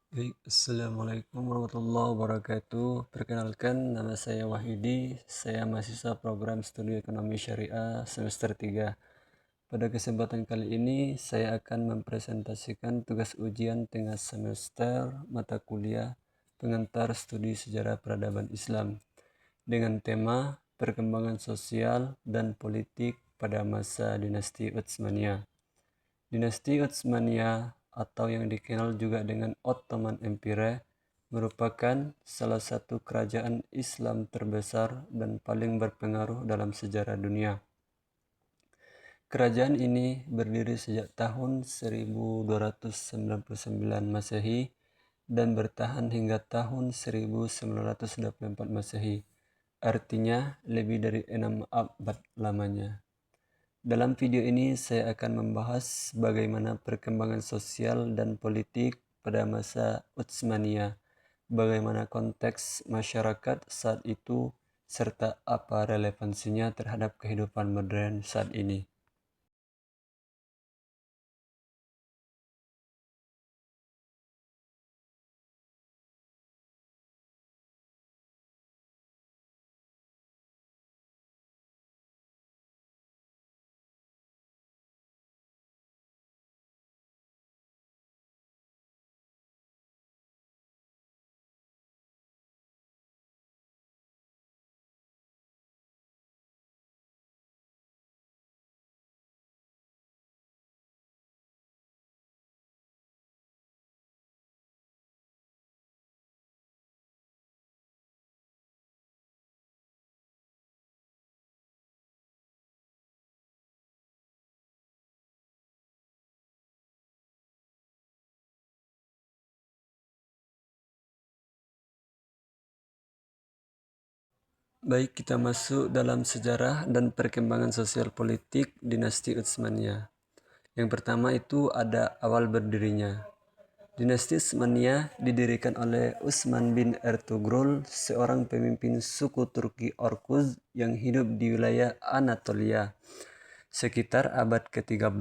Baik, Assalamualaikum warahmatullahi wabarakatuh. Perkenalkan, nama saya Wahyudi. Saya mahasiswa program studi ekonomi syariah semester 3. Pada kesempatan kali ini, saya akan mempresentasikan tugas ujian tengah semester mata kuliah pengantar studi sejarah peradaban Islam dengan tema perkembangan sosial dan politik pada masa dinasti Utsmaniyah. Dinasti Utsmaniyah atau yang dikenal juga dengan Ottoman Empire merupakan salah satu kerajaan Islam terbesar dan paling berpengaruh dalam sejarah dunia. Kerajaan ini berdiri sejak tahun 1299 Masehi dan bertahan hingga tahun 1924 Masehi. Artinya lebih dari 6 abad lamanya. Dalam video ini saya akan membahas bagaimana perkembangan sosial dan politik pada masa Utsmaniyah, bagaimana konteks masyarakat saat itu, serta apa relevansinya terhadap kehidupan modern saat ini. Baik, kita masuk dalam sejarah dan perkembangan sosial politik dinasti Utsmaniyah. Yang pertama itu ada awal berdirinya. Dinasti Utsmaniyah didirikan oleh Utsman bin Ertugrul, seorang pemimpin suku Turki Orkuz yang hidup di wilayah Anatolia sekitar abad ke-13.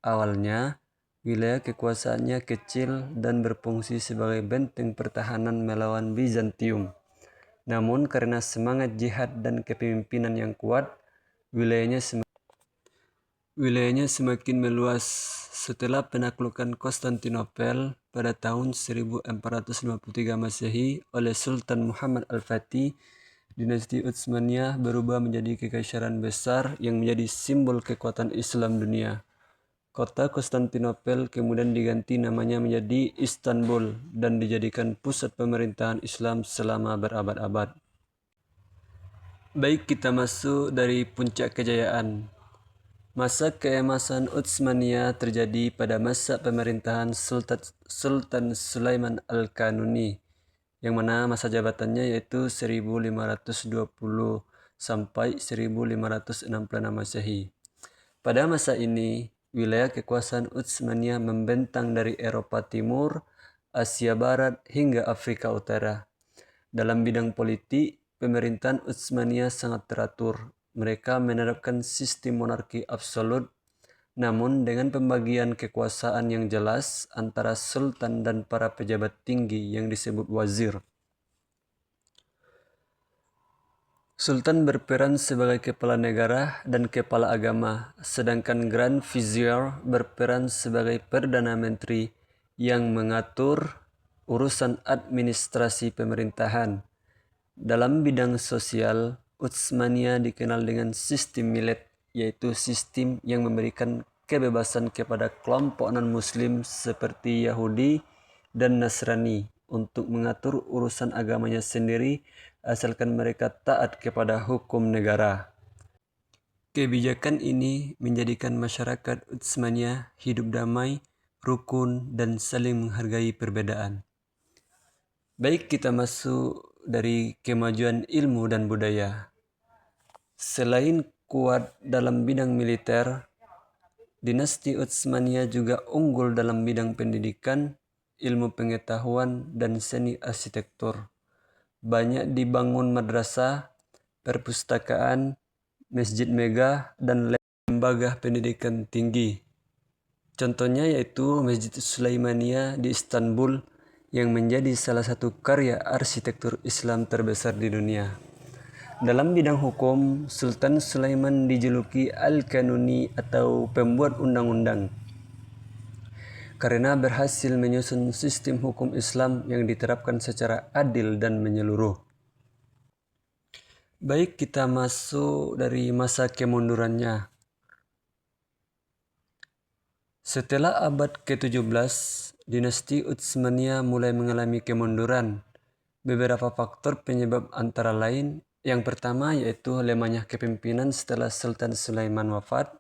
Awalnya, wilayah kekuasaannya kecil dan berfungsi sebagai benteng pertahanan melawan Bizantium. Namun karena semangat jihad dan kepemimpinan yang kuat, wilayahnya semakin meluas. Setelah penaklukan Konstantinopel pada tahun 1453 Masehi oleh Sultan Muhammad Al-Fatih, dinasti Utsmaniyah berubah menjadi kekaisaran besar yang menjadi simbol kekuatan Islam dunia. Kota Konstantinopel kemudian diganti namanya menjadi Istanbul dan dijadikan pusat pemerintahan Islam selama berabad-abad. Baik, kita masuk dari puncak kejayaan. Masa keemasan Utsmaniyah terjadi pada masa pemerintahan Sultan Sulaiman Al-Kanuni, yang mana masa jabatannya yaitu 1520 sampai 1566 Masehi. Pada masa ini, wilayah kekuasaan Utsmaniyah membentang dari Eropa Timur, Asia Barat, hingga Afrika Utara. Dalam bidang politik, pemerintahan Utsmaniyah sangat teratur. Mereka menerapkan sistem monarki absolut, namun dengan pembagian kekuasaan yang jelas antara sultan dan para pejabat tinggi yang disebut wazir. Sultan berperan sebagai kepala negara dan kepala agama, sedangkan Grand Vizier berperan sebagai Perdana Menteri yang mengatur urusan administrasi pemerintahan. Dalam bidang sosial, Utsmaniyah dikenal dengan sistem milet, yaitu sistem yang memberikan kebebasan kepada kelompok non-muslim seperti Yahudi dan Nasrani untuk mengatur urusan agamanya sendiri asalkan mereka taat kepada hukum negara. Kebijakan ini menjadikan masyarakat Utsmaniyah hidup damai, rukun, dan saling menghargai perbedaan. Baik, kita masuk dari kemajuan ilmu dan budaya. Selain kuat dalam bidang militer, dinasti Utsmaniyah juga unggul dalam bidang pendidikan, ilmu pengetahuan, dan seni arsitektur. Banyak dibangun madrasah, perpustakaan, masjid megah, dan lembaga pendidikan tinggi. Contohnya yaitu Masjid Sulaimaniyah di Istanbul yang menjadi salah satu karya arsitektur Islam terbesar di dunia. Dalam bidang hukum, Sultan Sulaiman dijuluki Al-Kanuni atau pembuat undang-undang karena berhasil menyusun sistem hukum Islam yang diterapkan secara adil dan menyeluruh. Baik, kita masuk dari masa kemundurannya. Setelah abad ke-17, dinasti Utsmaniyah mulai mengalami kemunduran. Beberapa faktor penyebab antara lain, yang pertama yaitu lemahnya kepemimpinan setelah Sultan Sulaiman wafat.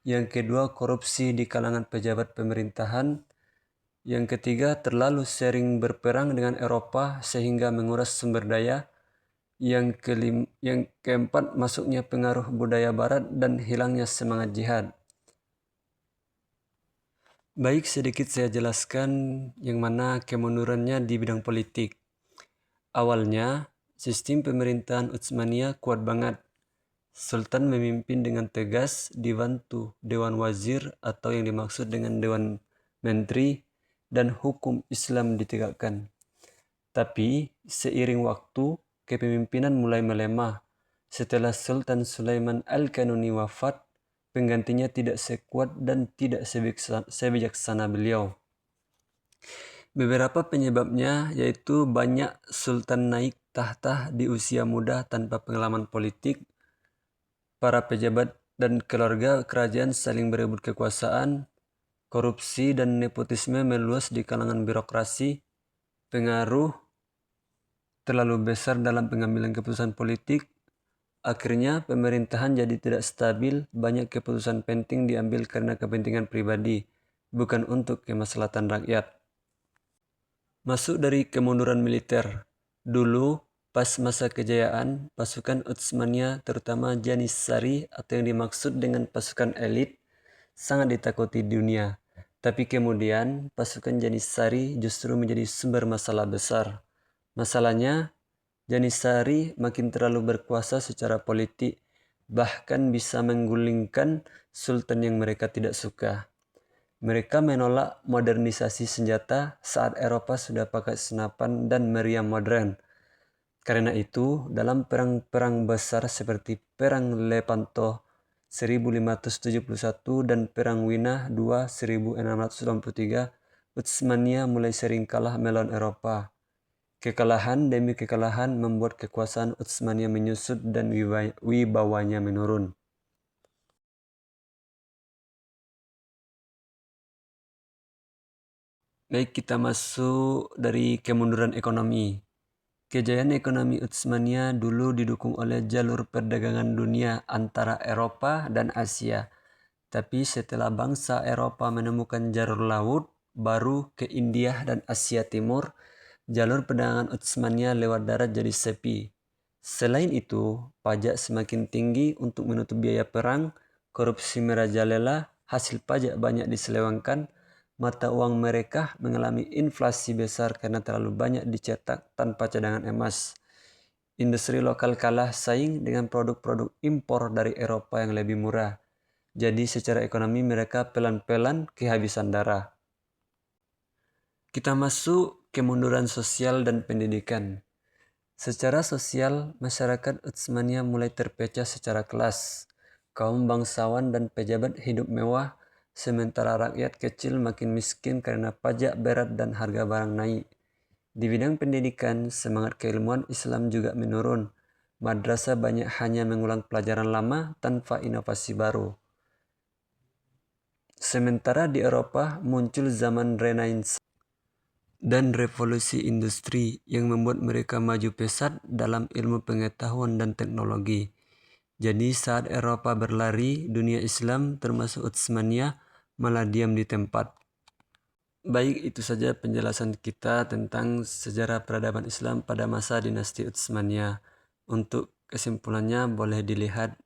Yang kedua, korupsi di kalangan pejabat pemerintahan. Yang ketiga, terlalu sering berperang dengan Eropa sehingga menguras sumber daya. Yang keempat, masuknya pengaruh budaya barat dan hilangnya semangat jihad. Baik, sedikit saya jelaskan yang mana kemundurannya di bidang politik. Awalnya, sistem pemerintahan Utsmaniyah kuat banget. Sultan memimpin dengan tegas, dibantu Dewan Wazir atau yang dimaksud dengan Dewan Menteri, dan hukum Islam ditegakkan. Tapi, seiring waktu, kepemimpinan mulai melemah. Setelah Sultan Sulaiman Al-Kanuni wafat, penggantinya tidak sekuat dan tidak sebijaksana beliau. Beberapa penyebabnya yaitu banyak sultan naik tahta di usia muda tanpa pengalaman politik, para pejabat dan keluarga kerajaan saling berebut kekuasaan, korupsi dan nepotisme meluas di kalangan birokrasi, pengaruh terlalu besar dalam pengambilan keputusan politik. Akhirnya pemerintahan jadi tidak stabil, banyak keputusan penting diambil karena kepentingan pribadi, bukan untuk kemaslahatan rakyat. Masuk dari kemunduran militer. Dulu, pas masa kejayaan, pasukan Utsmaniyah terutama Janissary atau yang dimaksud dengan pasukan elit sangat ditakuti dunia. Tapi kemudian pasukan Janissary justru menjadi sumber masalah besar. Masalahnya, Janissary makin terlalu berkuasa secara politik, bahkan bisa menggulingkan sultan yang mereka tidak suka. Mereka menolak modernisasi senjata saat Eropa sudah pakai senapan dan meriam modern. Karena itu, dalam perang-perang besar seperti Perang Lepanto 1571 dan Perang Wina II 1693, Utsmaniyah mulai sering kalah melawan Eropa. Kekalahan demi kekalahan membuat kekuasaan Utsmaniyah menyusut dan wibawanya menurun. Baik, kita masuk dari kemunduran ekonomi. Kejayaan ekonomi Utsmaniyah dulu didukung oleh jalur perdagangan dunia antara Eropa dan Asia. Tapi setelah bangsa Eropa menemukan jalur laut baru ke India dan Asia Timur, jalur perdagangan Utsmaniyah lewat darat jadi sepi. Selain itu, pajak semakin tinggi untuk menutup biaya perang, korupsi merajalela, hasil pajak banyak diselewengkan, mata uang mereka mengalami inflasi besar karena terlalu banyak dicetak tanpa cadangan emas. Industri lokal kalah saing dengan produk-produk impor dari Eropa yang lebih murah. Jadi secara ekonomi mereka pelan-pelan kehabisan darah. Kita masuk kemunduran sosial dan pendidikan. Secara sosial, masyarakat Utsmaniyah mulai terpecah secara kelas. Kaum bangsawan dan pejabat hidup mewah, sementara rakyat kecil makin miskin karena pajak berat dan harga barang naik. Di bidang pendidikan, semangat keilmuan Islam juga menurun. Madrasah banyak hanya mengulang pelajaran lama tanpa inovasi baru. Sementara di Eropa muncul zaman Renaissance dan revolusi industri yang membuat mereka maju pesat dalam ilmu pengetahuan dan teknologi. Jadi saat Eropa berlari, dunia Islam termasuk Utsmaniyah malah diam di tempat. Baik, itu saja penjelasan kita tentang sejarah peradaban Islam pada masa dinasti Utsmaniyah. Untuk kesimpulannya boleh dilihat